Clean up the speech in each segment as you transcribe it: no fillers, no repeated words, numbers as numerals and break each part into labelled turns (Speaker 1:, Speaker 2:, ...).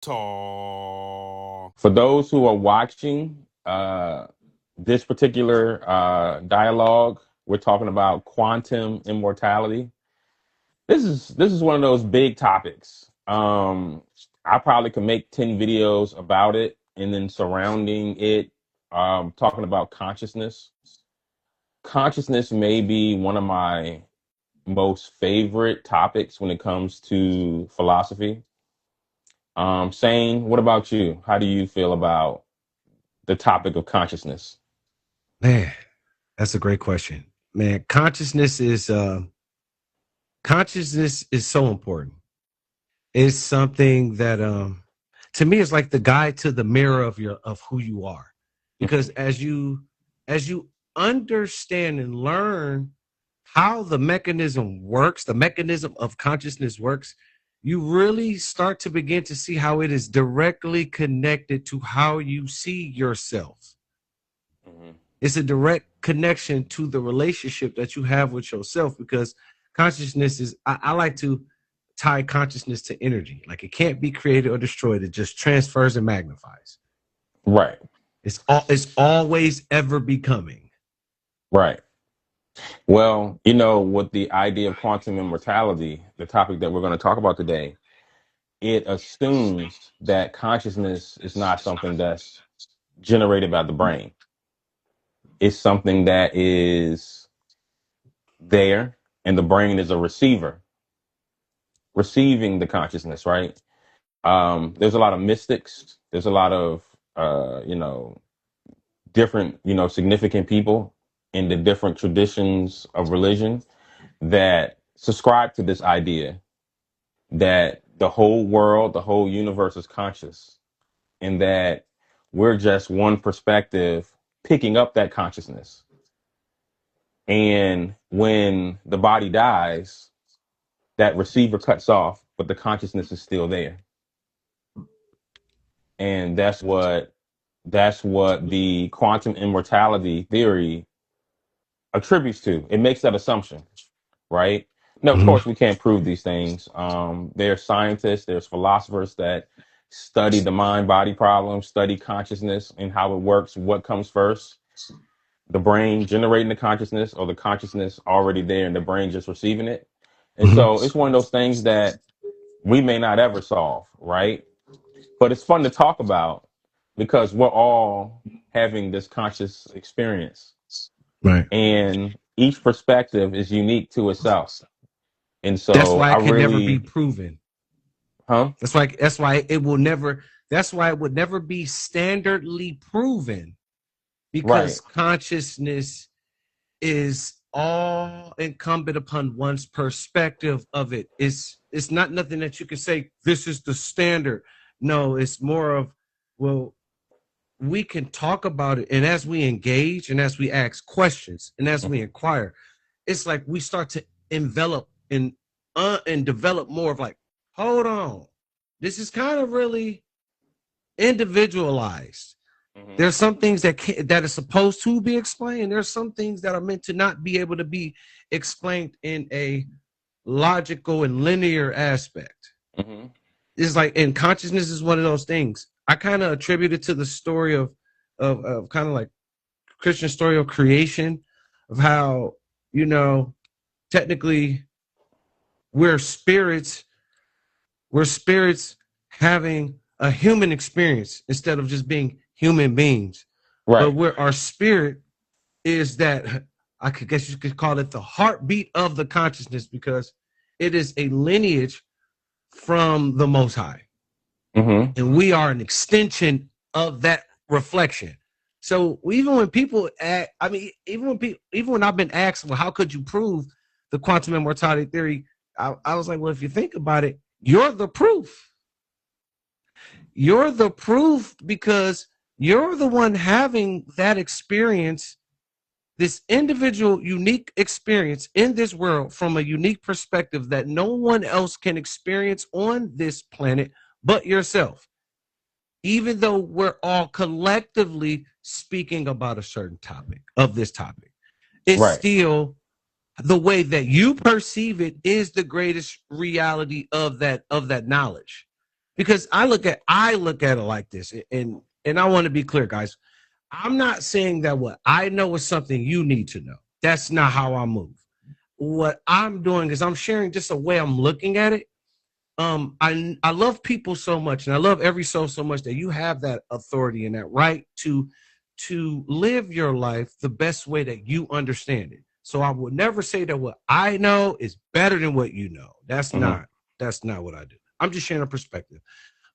Speaker 1: Talk.
Speaker 2: For those who are watching this particular dialogue, we're talking about quantum immortality. This is one of those big topics. I probably could make 10 videos about it, and then surrounding it, talking about consciousness. Consciousness may be one of my most favorite topics when it comes to philosophy. Sain, what about you? How do you feel about the topic of consciousness?
Speaker 3: Man, that's a great question. Man, consciousness is so important. It's something that to me is like the guide to the mirror of who you are. Because
Speaker 2: Mhm.
Speaker 3: as you understand and learn how the mechanism works, the mechanism of consciousness works, you really start to begin to see how it is directly connected to how you see yourself.
Speaker 2: Mhm.
Speaker 3: It's a direct connection to the relationship that you have with yourself because consciousness is, I like to tie consciousness to energy. Like it can't be created or destroyed. It just transfers and magnifies.
Speaker 2: Right,
Speaker 3: It's always ever becoming.
Speaker 2: right. Well, with the idea of quantum immortality, the topic that we're going to talk about today, it assumes that consciousness is not something that's generated by the brain. It's something that is there, and the brain is a receiver, receiving the consciousness, right? There's a lot of mystics. There's a lot of, different, significant people in the different traditions of religion that subscribe to this idea that the whole world, the whole universe is conscious, and that we're just one perspective picking up that consciousness. And when the body dies, that receiver cuts off, but the consciousness is still there. And that's what the quantum immortality theory attributes to. It makes that assumption, right? Now, of course,
Speaker 3: Mhm.
Speaker 2: we can't prove these things. There's scientists, there's philosophers that study the mind body problem, study consciousness and how it works, what comes first, the brain generating the consciousness or the consciousness already there and the brain just receiving it. And
Speaker 3: Mhm.
Speaker 2: so it's one of those things that we may not ever solve, right? But it's fun to talk about because we're all having this conscious experience,
Speaker 3: Right.
Speaker 2: and each perspective is unique to itself. And
Speaker 3: That's
Speaker 2: so
Speaker 3: why
Speaker 2: I
Speaker 3: it can never be
Speaker 2: really,
Speaker 3: proven.
Speaker 2: huh?
Speaker 3: That's why it will never. That's why it would never be standardly proven
Speaker 2: Right.
Speaker 3: because consciousness is all incumbent upon one's perspective of it. It's not nothing that you can say this is the standard. No, it's more of, well, we can talk about it, and as we engage and as we ask questions and as we
Speaker 2: Mhm.
Speaker 3: inquire, it's like we start to envelop and develop more of like, hold on, this is kind of really individualized.
Speaker 2: Mhm.
Speaker 3: There's some things that are supposed to be explained. There's some things that are meant to not be able to be explained in a logical and linear aspect.
Speaker 2: Mhm.
Speaker 3: It's like, and consciousness is one of those things. I kind of attribute it to the story of kind of like Christian story of creation, of how, you know, technically we're spirits, we're spirits having a human experience instead of just being human beings. But
Speaker 2: Right.
Speaker 3: where our spirit is that, I could guess you could call it the heartbeat of the consciousness because it is a lineage from the Most High,
Speaker 2: Mhm.
Speaker 3: and we are an extension of that reflection. So even when people act, I mean, even when I've been asked, well, how could you prove the quantum immortality theory? I was like, well, if you think about it, you're the proof. You're the proof because you're the one having that experience, this individual unique experience in this world from a unique perspective that no one else can experience on this planet but yourself. Even though we're all collectively speaking about a certain topic of this topic, it's
Speaker 2: Right.
Speaker 3: still the way that you perceive it is the greatest reality of that knowledge. because I look at it like this, and I want to be clear, guys. I'm not saying that what I know is something you need to know. That's not how I move. What I'm doing is I'm sharing just a way I'm looking at it. I love people so much, and I love every soul so much that you have that authority and that right to live your life the best way that you understand it. So I would never say that what I know is better than what you know.
Speaker 2: Mm-hmm.
Speaker 3: That's not what I do. I'm just sharing a perspective.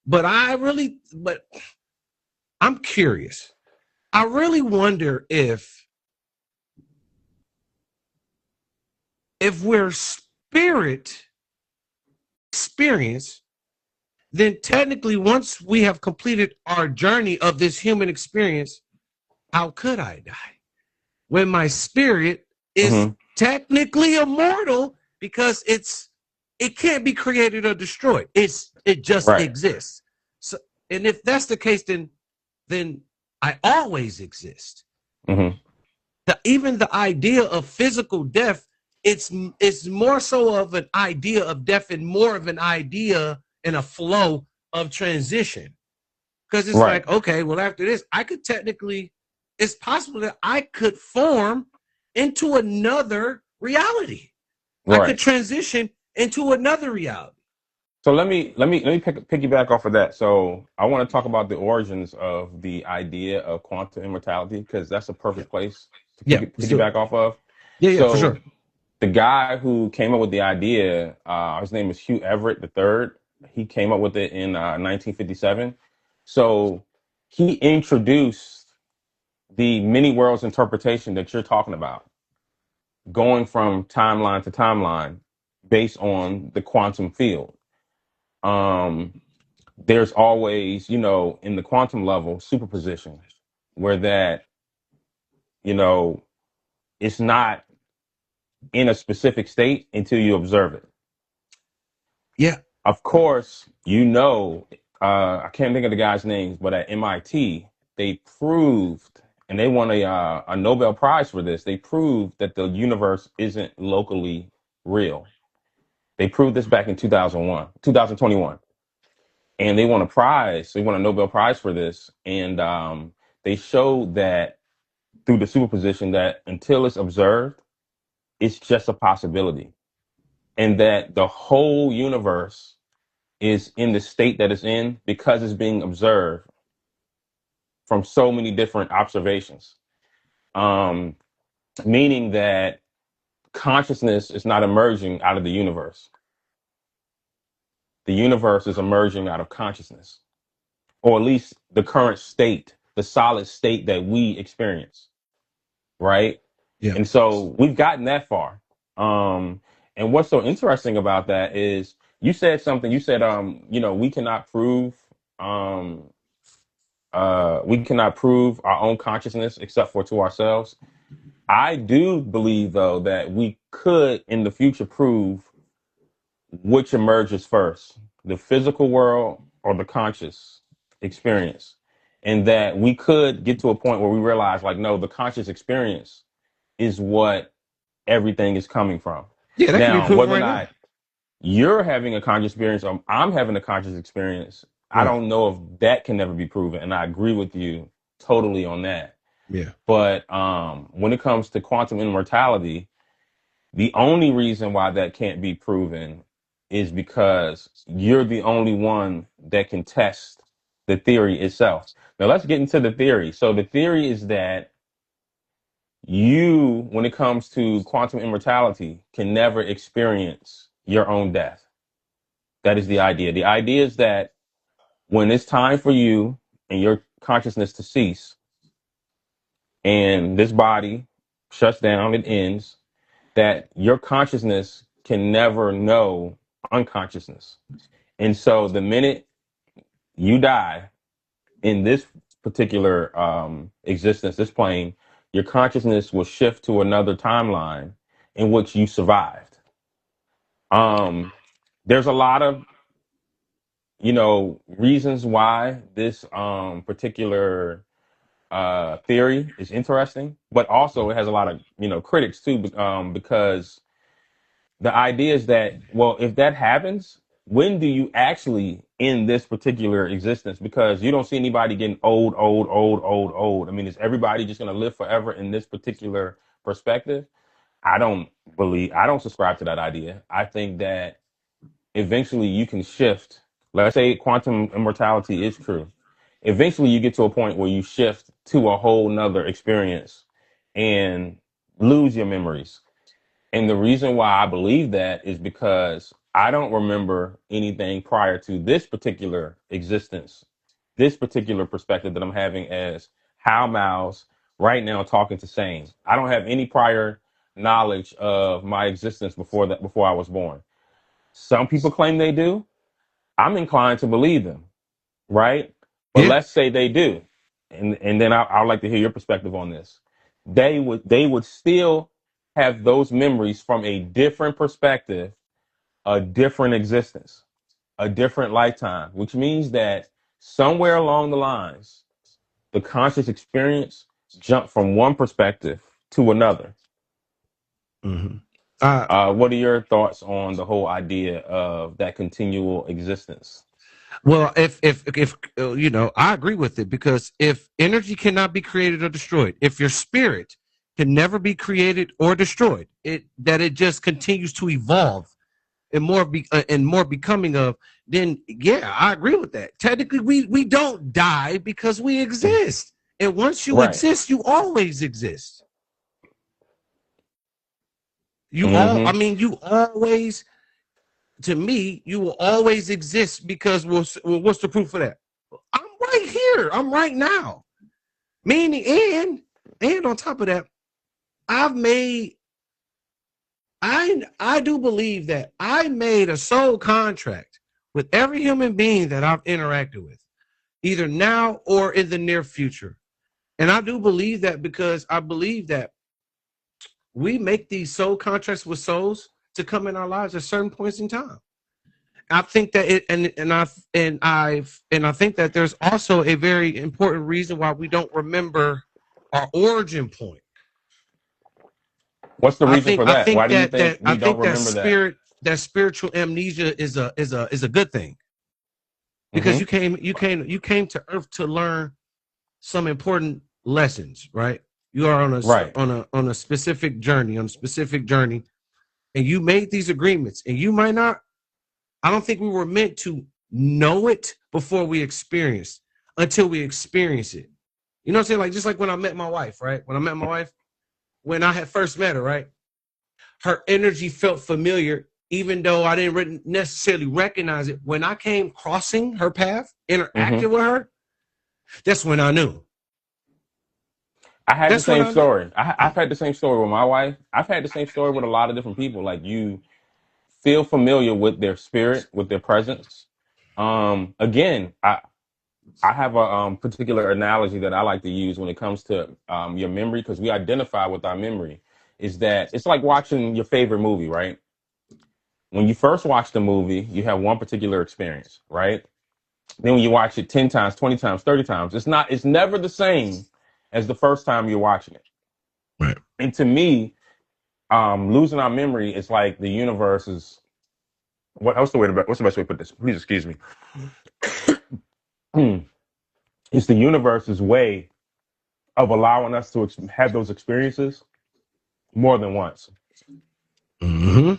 Speaker 3: But I'm curious. I really wonder if we're spirit experience, then technically once we have completed our journey of this human experience, how could I die when my spirit is
Speaker 2: Mm-hmm.
Speaker 3: technically immortal because it can't be created or destroyed. It just
Speaker 2: Right.
Speaker 3: exists. So, and if that's the case, then I always exist.
Speaker 2: Mm-hmm.
Speaker 3: Even the idea of physical death, it's more so of an idea of death and more of an idea and a flow of transition. Because it's
Speaker 2: Right.
Speaker 3: like, okay, well, after this, I could technically, it's possible that I could form into another reality. I could
Speaker 2: Right.
Speaker 3: transition into another reality.
Speaker 2: So let me piggyback off of that. So I want to talk about the origins of the idea of quantum immortality because that's a
Speaker 3: Yeah,
Speaker 2: perfect place to
Speaker 3: yeah, let's do it.
Speaker 2: piggyback off of.
Speaker 3: Yeah, yeah, for
Speaker 2: So
Speaker 3: sure.
Speaker 2: the guy who came up with the idea, his name is Hugh Everett III. He came up with it in 1957. So he introduced the many worlds interpretation that you're talking about, going from timeline to timeline based on the quantum field. Um, there's always, in the quantum level, superposition, where that, you know, it's not in a specific state until you observe it.
Speaker 3: Yeah,
Speaker 2: Of course, I can't think of the guy's names, but at MIT, they proved, and they won a Nobel Prize for this. They proved that the universe isn't locally real. They proved this back in 2021, and they won a prize. They won a Nobel Prize for this, and they showed that through the superposition that until it's observed, it's just a possibility, and that the whole universe is in the state that it's in because it's being observed from so many different observations. Um, Meaning that consciousness is not emerging out of the universe. The universe is emerging out of consciousness, or at least the current state, the solid state that we experience, right?
Speaker 3: yeah,
Speaker 2: And so we've gotten that far. Um, and what's so interesting about that is you said something, you said, um, we cannot prove our own consciousness except for to ourselves. I do believe, though, that we could in the future prove which emerges first, the physical world or the conscious experience. And that we could get to a point where we realize, like, no, the conscious experience is what everything is coming from.
Speaker 3: yeah. That can be
Speaker 2: Now,
Speaker 3: proven
Speaker 2: whether or
Speaker 3: right now.
Speaker 2: not you're having a conscious experience or I'm having a conscious experience, I
Speaker 3: Right.
Speaker 2: don't know if that can never be proven. And I agree with you totally on that.
Speaker 3: Yeah.
Speaker 2: But when it comes to quantum immortality, the only reason why that can't be proven is because you're the only one that can test the theory itself. Now, let's get into the theory. So, the theory is that you, when it comes to quantum immortality, can never experience your own death. That is the idea. The idea is that when it's time for you and your consciousness to cease and this body shuts down, it ends, that your consciousness can never know unconsciousness. And so the minute you die in this particular existence, this plane, your consciousness will shift to another timeline in which you survived. Um, there's a lot of, reasons why this particular theory is interesting, but also it has a lot of, critics too, because the idea is that, well, if that happens, when do you actually in this particular existence, because you don't see anybody getting old. I mean, is everybody just going to live forever in this particular perspective? I don't subscribe to that idea. I think that eventually you can shift. Let's say quantum immortality is true. Eventually you get to a point where you shift to a whole nother experience and lose your memories. And the reason why I believe that is because I don't remember anything prior to this particular existence, this particular perspective that I'm having as How Miles right now talking to Sain. I don't have any prior knowledge of my existence before I was born. Some people claim they do. I'm inclined to believe them, right? But
Speaker 3: Yeah.
Speaker 2: let's say they do, and then I'd like to hear your perspective on this. They would still have those memories from a different perspective, a different existence, a different lifetime, which means that somewhere along the lines, the conscious experience jumped from one perspective to another.
Speaker 3: Mm-hmm.
Speaker 2: What are your thoughts on the whole idea of that continual existence?
Speaker 3: Well, if you know, I agree with it, because if energy cannot be created or destroyed, if your spirit can never be created or destroyed, it just continues to evolve and more becoming of, then yeah, I agree with that. Technically, we don't die because we exist, and once you
Speaker 2: Right.
Speaker 3: exist, you always exist. I
Speaker 2: Hmm.
Speaker 3: mean, you always, to me, you will always exist, because what's the proof of that? I'm right here. I'm right now. Meaning, and on top of that, I've made I do believe that I made a soul contract with every human being that I've interacted with, either now or in the near future. And I do believe that, because I believe that we make these soul contracts with souls to come in our lives at certain points in time. I think that I think that there's also a very important reason why we don't remember our origin point.
Speaker 2: What's the
Speaker 3: I
Speaker 2: reason
Speaker 3: think
Speaker 2: for
Speaker 3: I
Speaker 2: that? Why
Speaker 3: think
Speaker 2: do you
Speaker 3: that
Speaker 2: think
Speaker 3: that I
Speaker 2: we don't
Speaker 3: think that
Speaker 2: remember that?
Speaker 3: spiritual amnesia is a good thing, because
Speaker 2: Hmm.
Speaker 3: you came to Earth to learn some important lessons, right? You are
Speaker 2: Right.
Speaker 3: on a specific journey, and you made these agreements, and you might not. I don't think we were meant to know it before we experience, until we experience it. You know what I'm saying? Like, just like when I met my wife, right? When I had first met her, right? Her energy felt familiar, even though I didn't necessarily recognize it. When I came crossing her path,
Speaker 2: Hmm.
Speaker 3: interacted with her, that's when I knew.
Speaker 2: I had the
Speaker 3: That's when
Speaker 2: same
Speaker 3: I knew.
Speaker 2: story. I've had the same story with my wife. I've had the same story with a lot of different people. Like, you feel familiar with their spirit, with their presence. Again, I have a particular analogy that I like to use when it comes to your memory, because we identify with our memory. Is that it's like watching your favorite movie, right? When you first watch the movie, you have one particular experience, right? Then when you watch it 10 times, 20 times, 30 times, it's never the same as the first time you're watching it.
Speaker 3: Right.
Speaker 2: And to me, losing our memory is like the universe is what's the best way to put this? Please excuse me. It's the universe's way of allowing us to have those experiences more than once.
Speaker 3: Mm-hmm.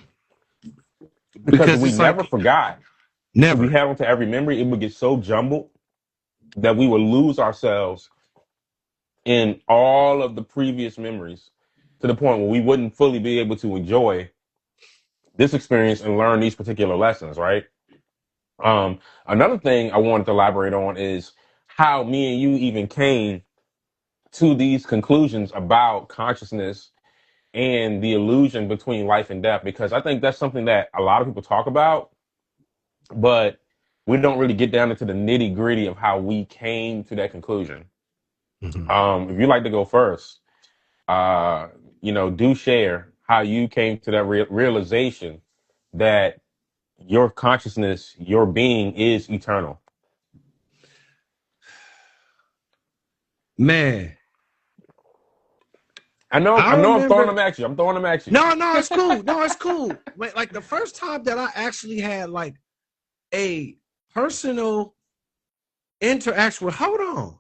Speaker 2: Because if
Speaker 3: Because
Speaker 2: we
Speaker 3: it's
Speaker 2: never
Speaker 3: like,
Speaker 2: forgot, if we
Speaker 3: never.
Speaker 2: held on to every memory, it would get so jumbled that we would lose ourselves in all of the previous memories, to the point where we wouldn't fully be able to enjoy this experience and learn these particular lessons, right? Another thing I wanted to elaborate on is how me and you even came to these conclusions about consciousness and the illusion between life and death, because I think that's something that a lot of people talk about, but we don't really get down into the nitty gritty of how we came to that conclusion.
Speaker 3: Mm-hmm.
Speaker 2: If you'd like to go first, uh, do share how you came to that realization that your consciousness, your being is eternal.
Speaker 3: Man,
Speaker 2: I
Speaker 3: I
Speaker 2: know I'm throwing
Speaker 3: remember.
Speaker 2: them at you. I'm throwing them at you.
Speaker 3: No, it's cool. No, it's cool. Like the first time that I actually had like a personal interaction with, hold on.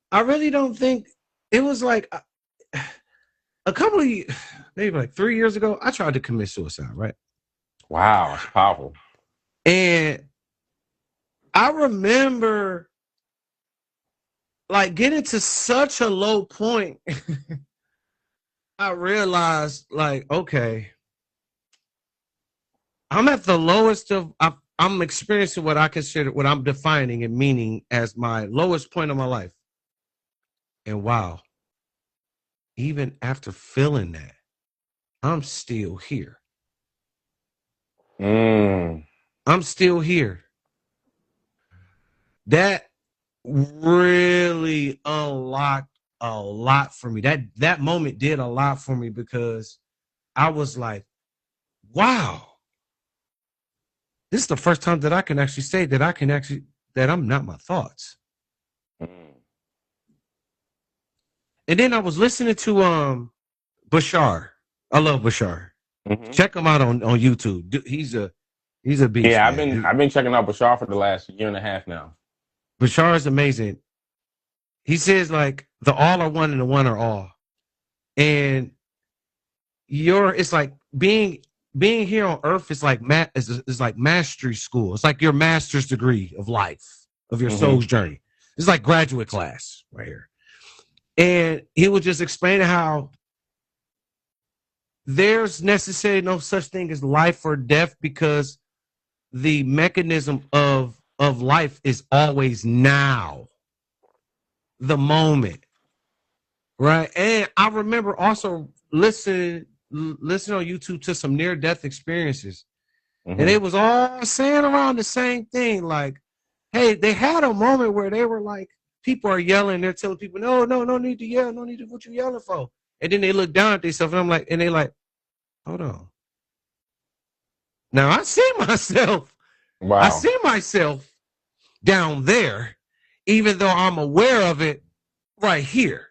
Speaker 3: I really don't think it was like a couple of years, maybe like 3 years ago, I tried to commit suicide, right?
Speaker 2: Wow, that's powerful.
Speaker 3: And I remember like getting to such a low point. I realized, like, okay, I'm at the lowest of, I'm experiencing what I consider, what I'm defining and meaning as my lowest point of my life. And wow, even after feeling that, I'm still here.
Speaker 2: Mm.
Speaker 3: I'm still here. That really unlocked a lot for me. That moment did a lot for me because I was like, wow, this is the first time that I can actually say that that I'm not my thoughts.
Speaker 2: Mm.
Speaker 3: And then I was listening to Bashar. I love Bashar.
Speaker 2: Mm-hmm.
Speaker 3: Check him out on YouTube. He's a beast,
Speaker 2: Yeah,
Speaker 3: man.
Speaker 2: I've been checking out Bashar for the last year and a half now.
Speaker 3: Bashar is amazing. He says like the all are one and the one are all. And it's like being here on earth is like is like mastery school. It's like your master's degree of life, of your
Speaker 2: Mm-hmm.
Speaker 3: soul's journey. It's like graduate class right here. And he was just explaining how there's necessarily no such thing as life or death because the mechanism of life is always now, the moment, right? And I remember also listening on YouTube to some near death experiences, and
Speaker 2: Mm-hmm.
Speaker 3: they was all saying around the same thing. Like, hey, they had a moment where they were like, people are yelling, they're telling people, no, no, no need to yell, no need to, what you yelling for? And then they look down at themselves, and I'm like, and they like, hold on. Now I see myself. I
Speaker 2: Wow.
Speaker 3: see myself down there, even though I'm aware of it right here.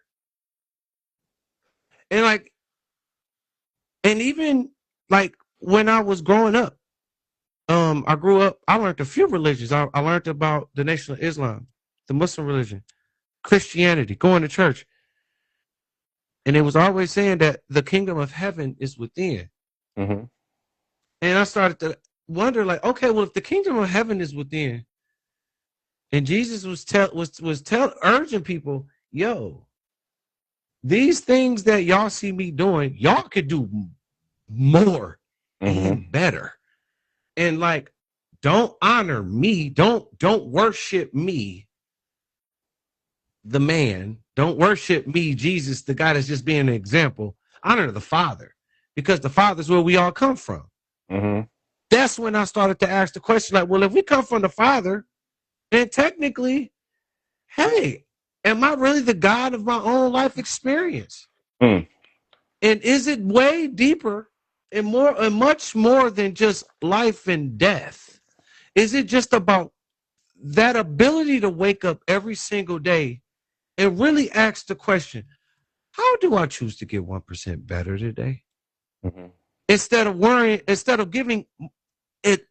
Speaker 3: And like, and even like when I was growing up, I grew up, I learned a few religions. I learned about the Nation of Islam, the Muslim religion, Christianity, going to church. And it was always saying that the kingdom of heaven is within.
Speaker 2: Mm-hmm.
Speaker 3: And I started to wonder, like, okay, well, if the kingdom of heaven is within, and Jesus was urging people, yo, these things that y'all see me doing, y'all could do more
Speaker 2: Mm-hmm.
Speaker 3: and better. And like, don't honor me, don't worship me, the man. Don't worship me, Jesus, the guy that's just being an example. Honor the Father, because the Father's where we all come from.
Speaker 2: Mm-hmm.
Speaker 3: That's when I started to ask the question, like, well, if we come from the Father, then technically, hey, am I really the God of my own life experience?
Speaker 2: Mm.
Speaker 3: And is it way deeper and more and much more than just life and death? Is it just about that ability to wake up every single day and really ask the question, how do I choose to get 1% better today?
Speaker 2: Mm-hmm.
Speaker 3: Instead of worrying, instead of giving it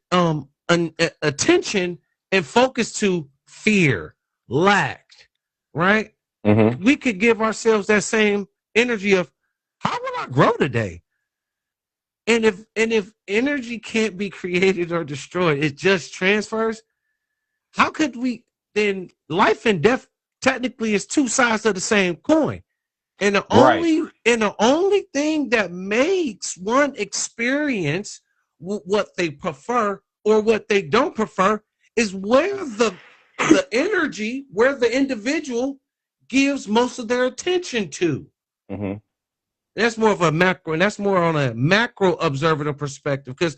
Speaker 3: attention and focus to fear, lack, right?
Speaker 2: Mm-hmm.
Speaker 3: We could give ourselves that same energy of how will I grow today? And if energy can't be created or destroyed, it just transfers. How could we then life and death technically is two sides of the same coin. And
Speaker 2: Right.
Speaker 3: the only thing that makes one experience what they prefer or what they don't prefer is where the energy, where the individual gives most of their attention to.
Speaker 2: Mm-hmm.
Speaker 3: That's more of a macro, and that's more on a macro observative perspective. Because,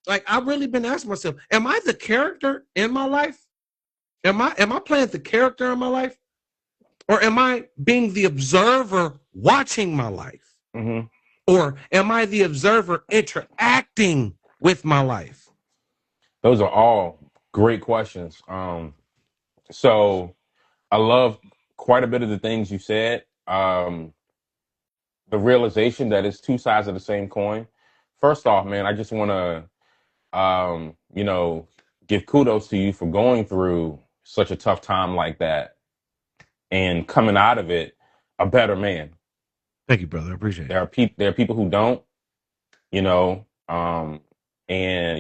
Speaker 3: like, I've really been asking myself, am I the character in my life? Am I playing the character in my life? Or am I being the observer watching my life?
Speaker 2: Mm-hmm.
Speaker 3: Or am I the observer interacting with my life?
Speaker 2: Those are all great questions. So I love quite a bit of the things you said. The realization that it's two sides of the same coin. First off, man, I just want to, you know, give kudos to you for going through such a tough time like that and coming out of it a better man.
Speaker 3: Thank you, brother. I appreciate it.
Speaker 2: There are people who don't, you know, and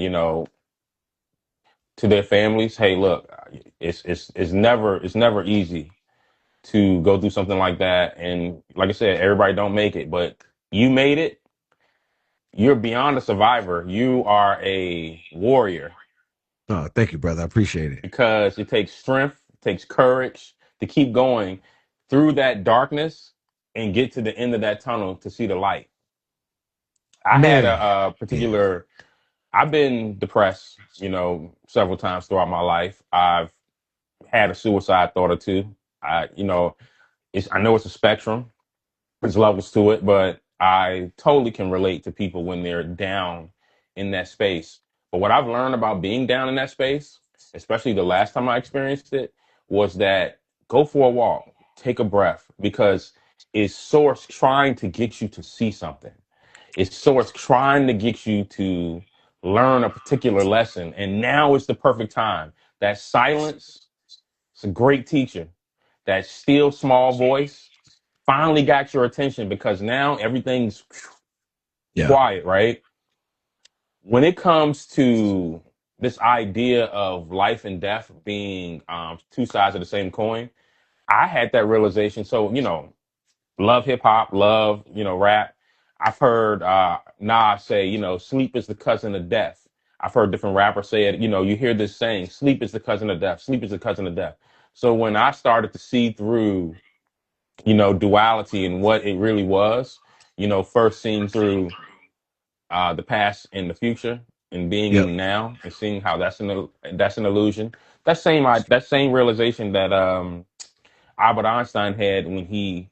Speaker 2: to their families, hey, look, it's never easy to go through something like that. And like I said, everybody don't make it, but you made it. You're beyond a survivor. You are a warrior
Speaker 3: Oh, thank you, brother. I appreciate it.
Speaker 2: because it takes strength, it takes courage to keep going through that darkness and get to the end of that tunnel to see the light. I had
Speaker 3: Man.
Speaker 2: a
Speaker 3: Yeah.
Speaker 2: particular, I've been depressed, several times throughout my life. I've had a suicide thought or two. I know it's a spectrum. There's levels to it, but I totally can relate to people when they're down in that space. But what I've learned about being down in that space, especially the last time I experienced it, was that go for a walk, take a breath, because it's source trying to get you to see something. It's source trying to get you to learn a particular lesson. And now is the perfect time. That silence, it's a great teacher. That still small voice finally got your attention because now everything's
Speaker 3: Yeah.
Speaker 2: quiet, right? When it comes to this idea of life and death being two sides of the same coin, I had that realization. So, love hip hop, love, rap. I've heard Nas say, sleep is the cousin of death. I've heard different rappers say it. You hear this saying, sleep is the cousin of death. Sleep is the cousin of death. So when I started to see through duality and what it really was, first seeing through the past and the future and being in
Speaker 3: Yep.
Speaker 2: the now and seeing how that's an illusion. That same realization that Albert Einstein had when he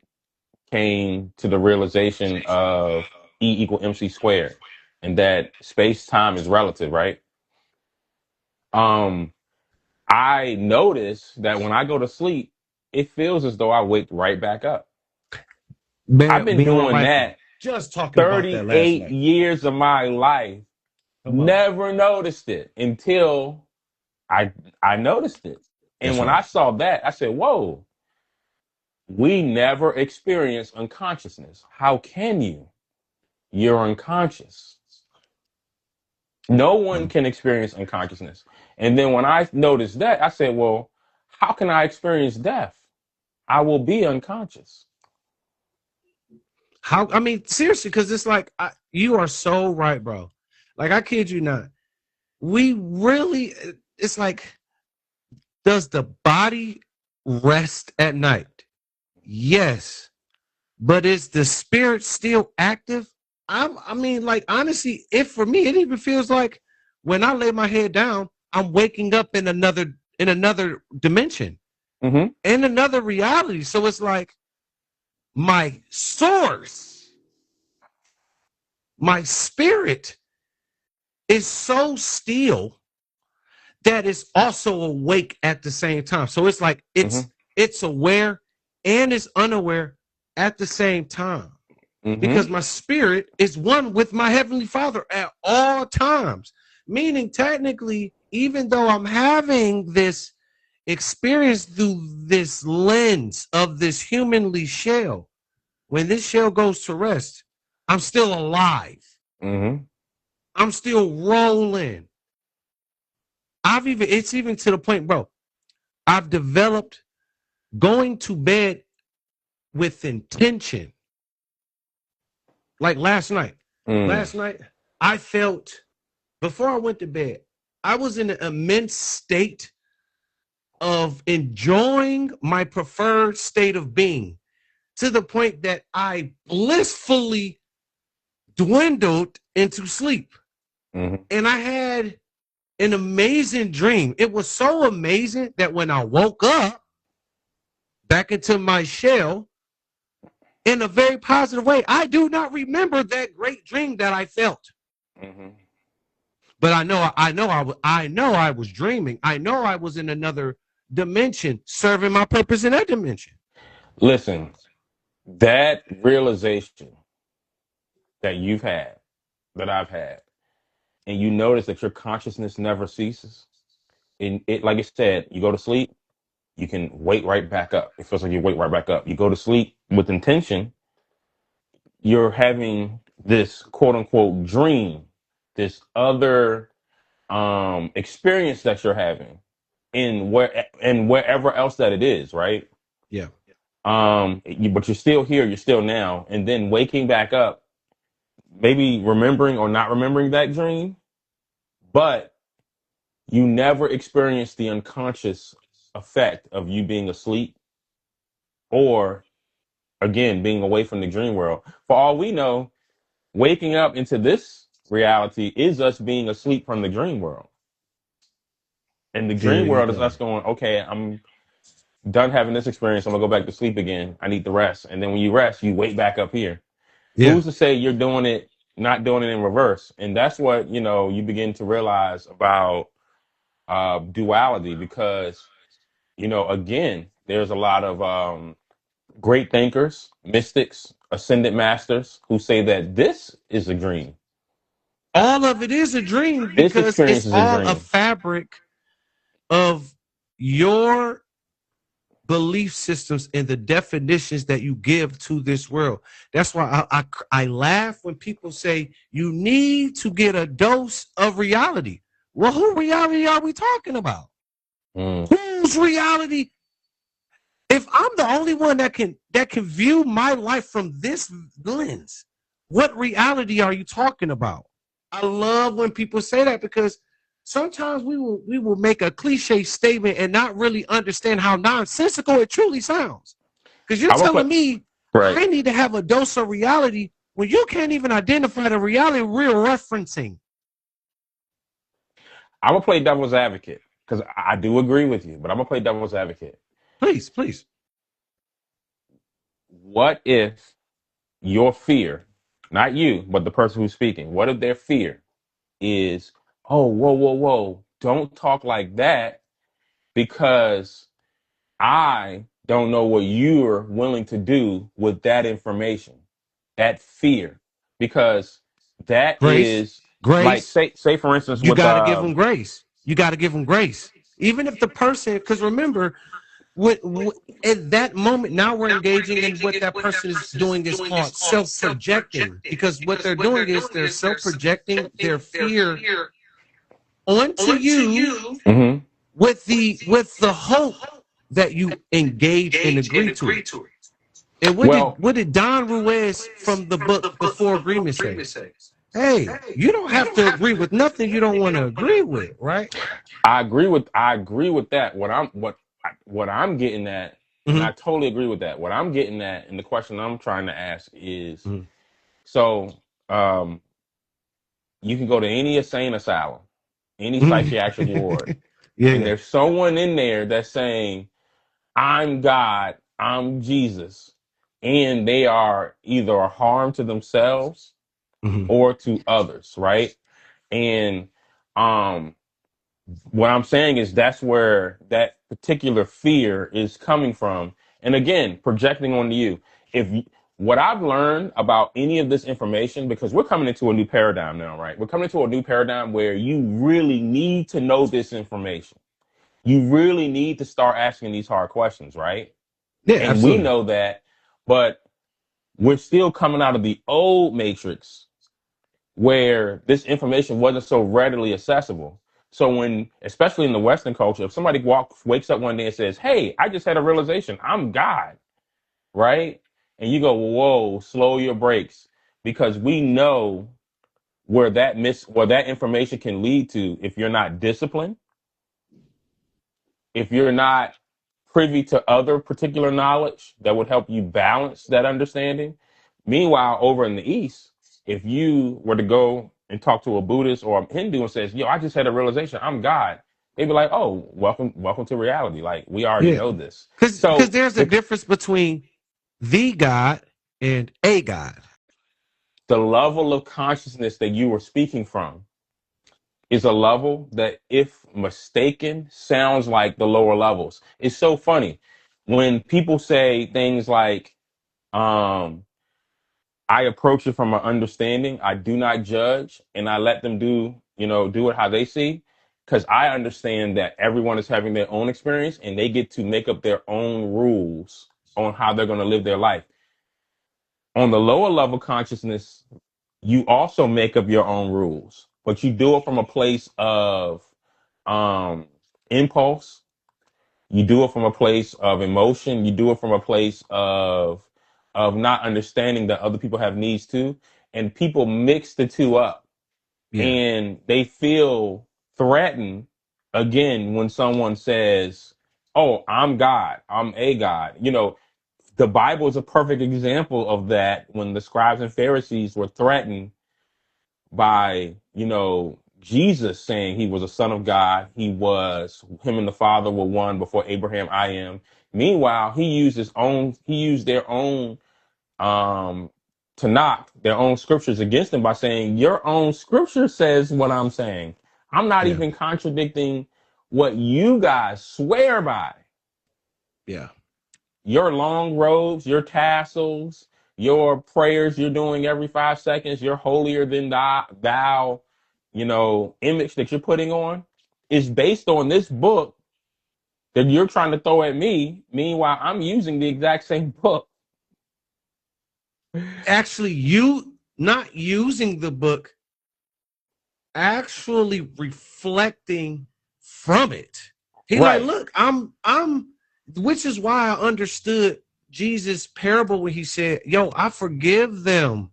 Speaker 2: came to the realization of E = mc squared and that space time is relative, right? Um, I notice that when I go to sleep, it feels as though I wake right back up. I've
Speaker 3: Man,
Speaker 2: been
Speaker 3: me and my
Speaker 2: doing
Speaker 3: wife were
Speaker 2: that
Speaker 3: just talking about that last
Speaker 2: 38
Speaker 3: night.
Speaker 2: years of my life.
Speaker 3: Come on.
Speaker 2: Never noticed it until I I noticed it. And
Speaker 3: That's
Speaker 2: when I
Speaker 3: right.
Speaker 2: saw that, I said, "Whoa, we never experience unconsciousness. How can you? You're unconscious. No one
Speaker 3: Um,
Speaker 2: can experience unconsciousness." And then when I noticed that, I said, "Well, how can I experience death? I will be unconscious."
Speaker 3: how? I mean, seriously, because it's like you are so right, bro. Like I kid you not. We really. It's like, does the body rest at night? Yes, but is the spirit still active? I mean, like honestly, if for me, it even feels like when I lay my head down, I'm waking up in another dimension,
Speaker 2: Mm-hmm.
Speaker 3: in another reality. So it's like my source, my spirit is so still that is also awake at the same time. So it's like
Speaker 2: Mm-hmm.
Speaker 3: it's aware and it's unaware at the same time, because
Speaker 2: Mm-hmm.
Speaker 3: my spirit is one with my heavenly Father at all times. Meaning, technically, even though I'm having this experience through this lens of this humanly shell, when this shell goes to rest, I'm still alive.
Speaker 2: Mm-hmm.
Speaker 3: I'm still rolling. It's even to the point, bro. I've developed going to bed with intention. Like last night.
Speaker 2: Mm.
Speaker 3: Last night, I felt, before I went to bed, I was in an immense state of enjoying my preferred state of being, to the point that I blissfully dwindled into sleep.
Speaker 2: Mm-hmm.
Speaker 3: And I had an amazing dream. It was so amazing that when I woke up back into my shell in a very positive way, I do not remember that great dream that I felt.
Speaker 2: Mm-hmm.
Speaker 3: But I know I was dreaming. I know I was in another dimension, serving my purpose in that dimension.
Speaker 2: Listen, that realization that you've had, that I've had, and you notice that your consciousness never ceases. like I said, you go to sleep, you can wake right back up. It feels like you wake right back up. You go to sleep with intention, you're having this quote unquote dream, this other experience that you're having in wherever else that it is, right?
Speaker 3: Yeah.
Speaker 2: But you're still here, you're still now, and then waking back up, maybe remembering or not remembering that dream, but you never experience the unconscious effect of you being asleep or again being away from the dream world. For all we know, waking up into this reality is us being asleep from the dream world. And the
Speaker 3: There
Speaker 2: dream
Speaker 3: you
Speaker 2: world is
Speaker 3: go.
Speaker 2: us going, okay, I'm done having this experience. I'm gonna go back to sleep again. I need to rest. And then when you rest, you wake back up here.
Speaker 3: Yeah.
Speaker 2: Who's to say you're doing it, not doing it in reverse? And that's what, you begin to realize about duality because, again, there's a lot of great thinkers, mystics, ascended masters who say that this is a dream.
Speaker 3: All of it is a dream
Speaker 2: This
Speaker 3: because
Speaker 2: experience
Speaker 3: it's
Speaker 2: is a
Speaker 3: all a
Speaker 2: dream.
Speaker 3: fabric of your belief systems and the definitions that you give to this world. That's why I laugh when people say you need to get a dose of reality. Well, who reality are we talking about?
Speaker 2: Mm.
Speaker 3: Whose reality? If I'm the only one that can view my life from this lens, what reality are you talking about? I love when people say that because sometimes we will make a cliche statement and not really understand how nonsensical it truly sounds. Because you're
Speaker 2: I will play.
Speaker 3: telling me
Speaker 2: Right.
Speaker 3: I need to have a dose of reality when you can't even identify the reality we're referencing.
Speaker 2: I'm gonna play devil's advocate because I do agree with you, but I'm gonna play devil's advocate.
Speaker 3: Please, please.
Speaker 2: What if your fear, not you, but the person who's speaking, what if their fear is, oh, whoa, whoa, whoa, don't talk like that because I don't know what you're willing to do with that information, that fear, because that
Speaker 3: Grace,
Speaker 2: is like
Speaker 3: grace.
Speaker 2: say for instance
Speaker 3: You
Speaker 2: with
Speaker 3: got to give them grace. You got to give them grace. Even if the person, because remember, at that moment, now we're engaging in what that person is doing is called self projecting. Because what they're doing is they're self projecting their fear onto you
Speaker 2: Mhm.
Speaker 3: with the hope that you engage and agree to it. And what did
Speaker 2: Well,
Speaker 3: what did Don Ruiz from the book The Four Agreements say? Hey, you don't have to agree with nothing you don't want to agree with, right?
Speaker 2: I agree with that. What I'm getting at, and I
Speaker 3: Mm-hmm.
Speaker 2: totally agree with that. What I'm getting at, and the question I'm trying to ask is,
Speaker 3: Mm-hmm.
Speaker 2: so um, you can go to any insane asylum, any psychiatric ward,
Speaker 3: Mm-hmm. Yeah,
Speaker 2: and
Speaker 3: yeah.
Speaker 2: there's someone in there that's saying, "I'm God, I'm Jesus," and they are either a harm to themselves
Speaker 3: Mm-hmm.
Speaker 2: or to others, right? And um, what I'm saying is that's where that particular fear is coming from. And again, projecting onto you. If you, what I've learned about any of this information, because we're coming into a new paradigm now, right? We're coming into a new paradigm where you really need to know this information. You really need to start asking these hard questions, right?
Speaker 3: Yeah,
Speaker 2: And we
Speaker 3: absolutely.
Speaker 2: know that, but we're still coming out of the old matrix where this information wasn't so readily accessible. So when, especially in the Western culture, if somebody wakes up one day and says, "Hey, I just had a realization, I'm God," right? And you go, "Whoa, slow your brakes," because we know where that information can lead to if you're not disciplined, if you're not privy to other particular knowledge that would help you balance that understanding. Meanwhile, over in the East, if you were to go and talk to a Buddhist or a Hindu and says, "Yo, I just had a realization, I'm God," they'd be like, "Oh, welcome to reality. Like we already
Speaker 3: Yeah.
Speaker 2: know this."
Speaker 3: Because
Speaker 2: So
Speaker 3: there's a difference between the God and a God.
Speaker 2: the level of consciousness that you were speaking from is a level that, if mistaken, sounds like the lower levels. It's so funny when people say things like, um, I approach it from an understanding. I do not judge, and I let them do it how they see. because I understand that everyone is having their own experience and they get to make up their own rules on how they're going to live their life. On the lower level consciousness, you also make up your own rules, but you do it from a place of um, impulse. You do it from a place of emotion. You do it from a place of not understanding that other people have needs too, and people mix the two up,
Speaker 3: Yeah.
Speaker 2: and they feel threatened again when someone says, "Oh, I'm God. I'm a God." The Bible is a perfect example of that. When the scribes and Pharisees were threatened by, Jesus saying he was a son of God. Him and the Father were one before Abraham, I am. Meanwhile, he used their own, to knock their own scriptures against them by saying, your own scripture says what I'm saying. I'm not
Speaker 3: Yeah.
Speaker 2: even contradicting what you guys swear by.
Speaker 3: Yeah.
Speaker 2: Your long robes, your tassels, your prayers you're doing every 5 seconds, your holier than thou, image that you're putting on is based on this book that you're trying to throw at me. Meanwhile, I'm using the exact same book.
Speaker 3: Actually, you not using the book, actually reflecting from it. He like,
Speaker 2: Right.
Speaker 3: look, which is why I understood Jesus' parable when he said, yo, I forgive them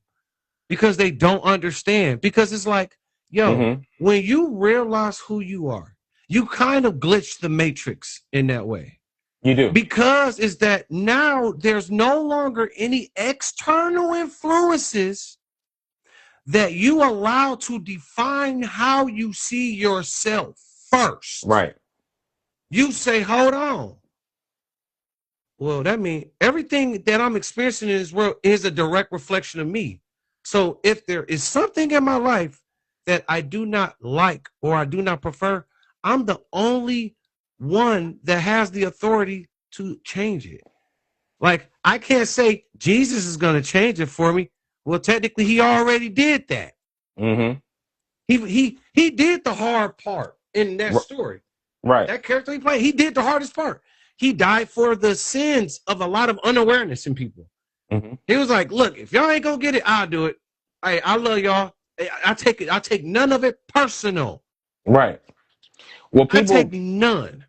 Speaker 3: because they don't understand. Because it's like, yo,
Speaker 2: Mm-hmm.
Speaker 3: when you realize who you are, you kind of glitch the matrix in that way.
Speaker 2: You do.
Speaker 3: Because is that now there's no longer any external influences that you allow to define how you see yourself first.
Speaker 2: Right.
Speaker 3: You say, hold on. Well, that means everything that I'm experiencing in this world is a direct reflection of me. So if there is something in my life that I do not like or I do not prefer, I'm the only one that has the authority to change it. Like, I can't say Jesus is going to change it for me. Well, technically, he already did that.
Speaker 2: Mm-hmm.
Speaker 3: He did the hard part in that story.
Speaker 2: Right.
Speaker 3: That character he played, he did the hardest part. He died for the sins of a lot of unawareness in people.
Speaker 2: Mm-hmm.
Speaker 3: He was like, look, if y'all ain't gonna get it, I'll do it. Hey, I love y'all. I take it, I take none of it personal.
Speaker 2: Right. Well,
Speaker 3: I take
Speaker 2: people,
Speaker 3: none.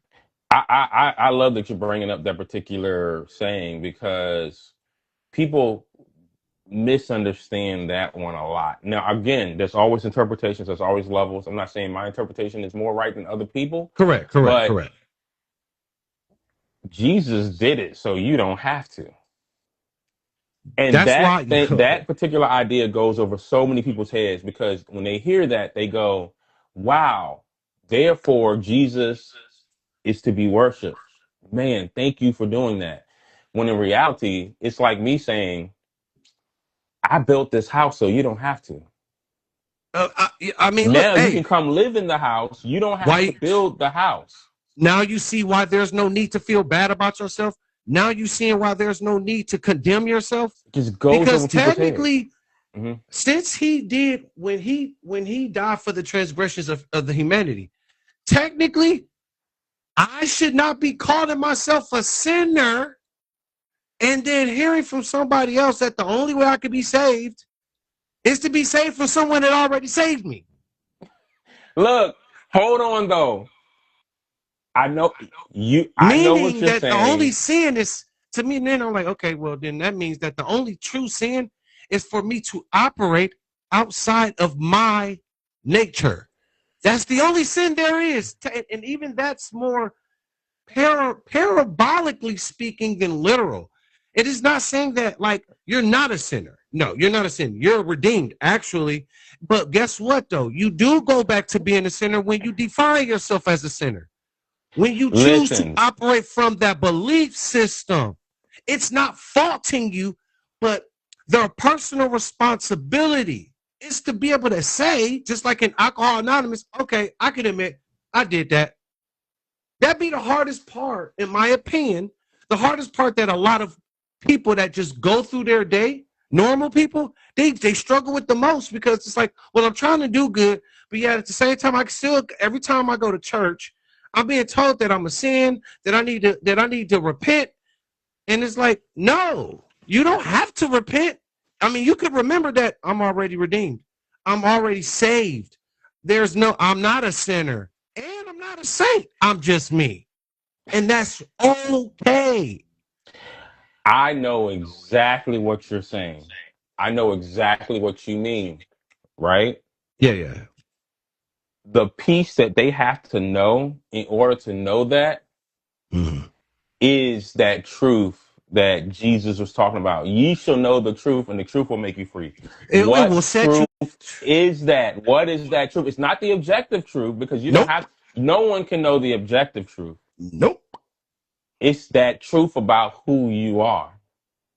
Speaker 2: I love that you're bringing up that particular saying because people misunderstand that one a lot. Now, again, there's always interpretations, there's always levels. I'm not saying my interpretation is more right than other people,
Speaker 3: Correct, correct,
Speaker 2: but
Speaker 3: correct.
Speaker 2: Jesus did it, so you don't have to. And
Speaker 3: That's why you
Speaker 2: that particular idea goes over so many people's heads because when they hear that, they go, "Wow, therefore Jesus is to be worshipped." Man, thank you for doing that. When in reality, it's like me saying, "I built this house, so you don't have to."
Speaker 3: I mean, look,
Speaker 2: Now you can
Speaker 3: hey,
Speaker 2: come live in the house. You don't have to
Speaker 3: why
Speaker 2: build the house.
Speaker 3: now you see why there's no need to feel bad about yourself. Now you seeing why there's no need to condemn yourself.
Speaker 2: It just goes
Speaker 3: Because
Speaker 2: over people's heads.
Speaker 3: technically,
Speaker 2: Hmm.
Speaker 3: since he did when he died for the transgressions of the humanity, technically, I should not be calling myself a sinner and then hearing from somebody else that the only way I could be saved is to be saved from someone that already saved me.
Speaker 2: Look, hold on though. I know I know what
Speaker 3: Meaning
Speaker 2: you're
Speaker 3: that the only
Speaker 2: saying.
Speaker 3: sin is to me, and then I'm like, okay, well, then that means that the only true sin is for me to operate outside of my nature. That's the only sin there is. And even that's more parabolically speaking than literal. It is not saying that like you're not a sinner. No, you're not a sinner. You're redeemed, actually. But guess what though? You do go back to being a sinner when you define yourself as a sinner. When you choose to
Speaker 2: Listen,
Speaker 3: operate from that belief system, it's not faulting you, but the personal responsibility is to be able to say, just like in Alcohol Anonymous, okay, I can admit I did that. That'd be the hardest part, in my opinion. The hardest part that a lot of people that just go through their day, normal people, they struggle with the most because it's like, well, I'm trying to do good, But yet at the same time, I still every time I go to church, I'm being told that I'm a sin, that I need to repent. And it's like, no, you don't have to repent. I mean, you could remember that I'm already redeemed. I'm already saved. I'm not a sinner and I'm not a saint. I'm just me. And that's okay.
Speaker 2: I know exactly what you're saying. I know exactly what you mean, right?
Speaker 3: Yeah, yeah.
Speaker 2: The piece that they have to know in order to know that
Speaker 3: Mhm.
Speaker 2: is that truth that Jesus was talking about. Ye shall know the truth, and the truth will make you free.
Speaker 3: It
Speaker 2: What
Speaker 3: will set you.
Speaker 2: truth is that? What is that truth? It's not the objective truth because you don't
Speaker 3: Nope.
Speaker 2: have, no one can know the objective truth.
Speaker 3: Nope.
Speaker 2: It's that truth about who you are.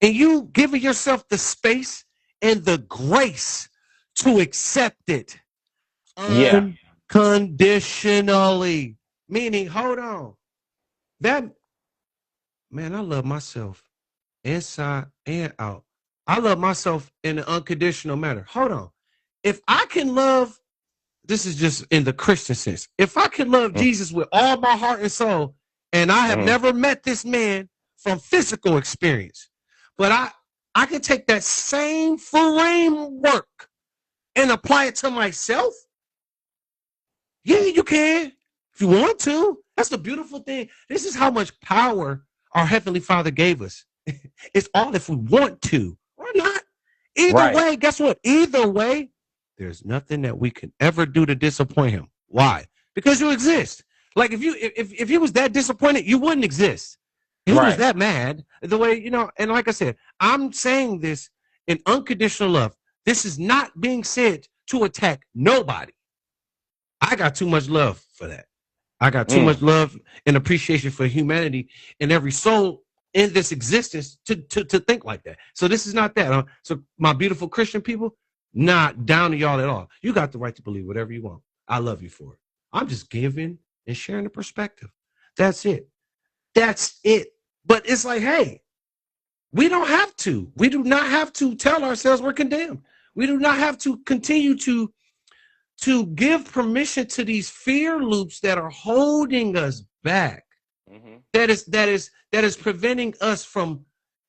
Speaker 3: And you giving yourself the space and the grace to accept it
Speaker 2: Yeah.
Speaker 3: unconditionally. Meaning, hold on. That man, I love myself inside and out. I love myself in an unconditional manner. Hold on. If I can love, this is just in the Christian sense. If I can love Jesus with all my heart and soul, and I have
Speaker 2: Mm-hmm.
Speaker 3: never met this man from physical experience, but I can take that same framework and apply it to myself. Yeah, you can. If you want to. That's the beautiful thing. This is how much power our Heavenly Father gave us. It's all if we want to or not. Either
Speaker 2: Right.
Speaker 3: way, guess what? Either way, there's nothing that we can ever do to disappoint him. Why? Because you exist. Like if he was that disappointed, you wouldn't exist. If he was
Speaker 2: Right.
Speaker 3: that mad, the way, and like I said, I'm saying this in unconditional love. This is not being said to attack nobody. I got too much love for that. I got too much
Speaker 2: Mm.
Speaker 3: love and appreciation for humanity and every soul in this existence to think like that. So this is not that. So my beautiful Christian people, not down to y'all at all. You got the right to believe whatever you want. I love you for it. I'm just giving and sharing the perspective. That's it. That's it. But it's like, hey, we don't have to. We do not have to tell ourselves we're condemned. We do not have to continue to give permission to these fear loops that are holding us back.
Speaker 2: Mm-hmm.
Speaker 3: That is preventing us from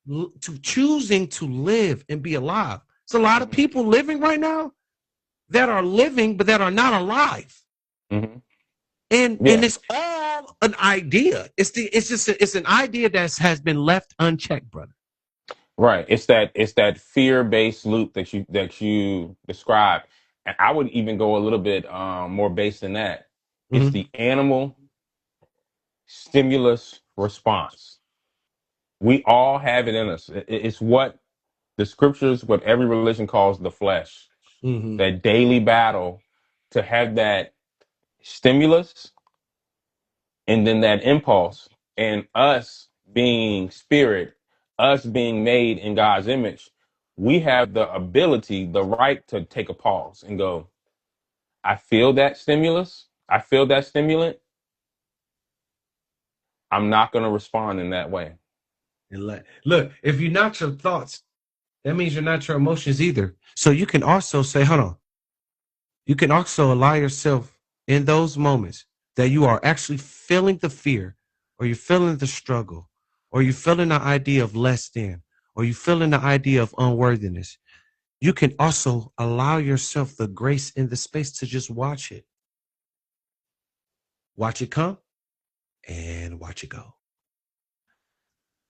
Speaker 3: to choosing to live and be alive. It's a lot of
Speaker 2: Mm-hmm.
Speaker 3: people living right now that are living but that are not alive.
Speaker 2: Mm-hmm.
Speaker 3: And
Speaker 2: Yeah.
Speaker 3: it's all an idea. It's an idea that has been left unchecked, brother.
Speaker 2: Right. It's that fear-based loop that you described. And I would even go a little bit more based than that. It's
Speaker 3: Mm-hmm.
Speaker 2: the animal stimulus response. We all have it in us. It's what the scriptures, what every religion calls the flesh.
Speaker 3: Mm-hmm.
Speaker 2: That daily battle to have that stimulus and then that impulse, and us being spirit, us being made in God's image, we have the ability, the right to take a pause and go, I feel that stimulus, I feel that stimulant, I'm not going to respond in that way.
Speaker 3: And look, if you're not your thoughts, that means you're not your emotions either. So you can also say, hold on. You can also allow yourself in those moments that you are actually feeling the fear, or you're feeling the struggle, or you're feeling the idea of less than, or you're feeling the idea of unworthiness. You can also allow yourself the grace and the space to just watch it. Watch it come and watch it go.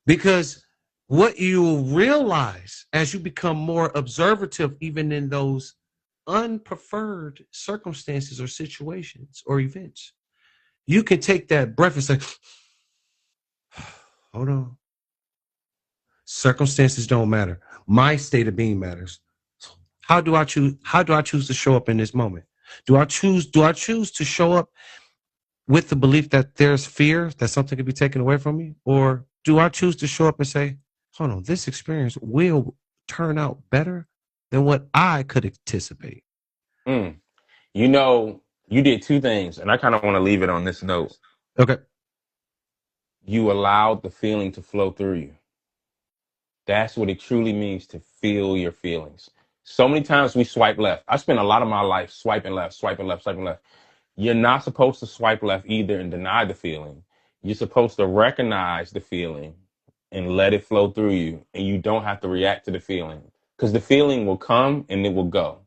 Speaker 3: Because what you will realize as you become more observative, even in those unpreferred circumstances or situations or events, you can take that breath and say, hold on. Circumstances don't matter. My state of being matters. How do I choose? How do I choose to show up in this moment? Do I choose to show up with the belief that there's fear that something could be taken away from me? Or do I choose to show up and say, hold on, this experience will turn out better than what I could anticipate?
Speaker 2: Mm. You know, you did two things, and I kind of want to leave it on this note.
Speaker 3: Okay.
Speaker 2: You allowed the feeling to flow through you. That's what it truly means to feel your feelings. So many times we swipe left. I spent a lot of my life swiping left, swiping left, swiping left. You're not supposed to swipe left either and deny the feeling. You're supposed to recognize the feeling and let it flow through you. And you don't have to react to the feeling because the feeling will come and it will go.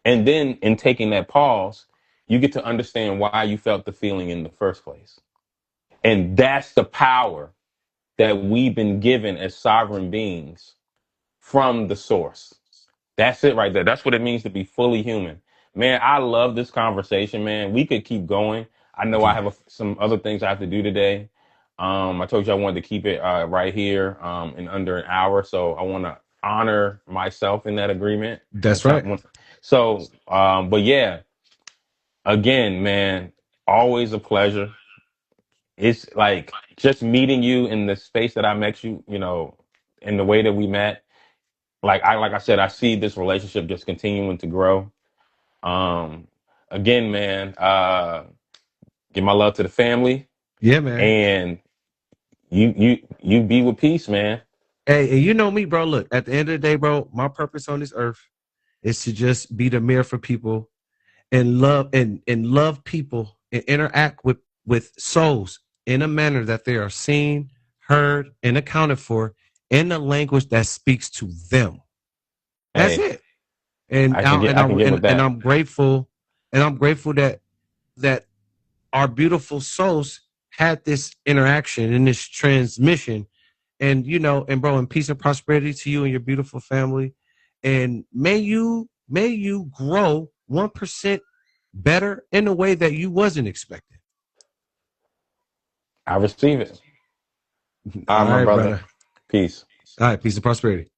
Speaker 2: And then in taking that pause, you get to understand why you felt the feeling in the first place. And that's the power that we've been given as sovereign beings from the source. That's it right there. That's what it means to be fully human. Man, I love this conversation, man. We could keep going. I know I
Speaker 3: Yeah,
Speaker 2: have some other things I have to do today. I told you I wanted to keep it right here in under an hour. So I want to honor myself in that agreement.
Speaker 3: that's right.
Speaker 2: But yeah, again, man, always a pleasure. It's like just meeting you in the space that I met you, in the way that we met. Like I said, I see this relationship just continuing to grow. Um, Again, man, give my love to the family
Speaker 3: Yeah, man.
Speaker 2: and you be with peace, man.
Speaker 3: Hey, and you know me, bro. Look, at the end of the day, bro, my purpose on this earth is to just be the mirror for people and love people and interact with souls in a manner that they are seen, heard, and accounted for in a language that speaks to them. That's
Speaker 2: Hey,
Speaker 3: it. And
Speaker 2: I can get I can get with
Speaker 3: and
Speaker 2: that.
Speaker 3: I'm grateful, that that our beautiful souls had this interaction and this transmission. And and bro, and peace and prosperity to you and your beautiful family. And may you grow 1% better in a way that you wasn't expecting.
Speaker 2: I receive it. All
Speaker 3: All
Speaker 2: right, my
Speaker 3: right,
Speaker 2: brother.
Speaker 3: brother.
Speaker 2: Peace.
Speaker 3: All right, peace and prosperity.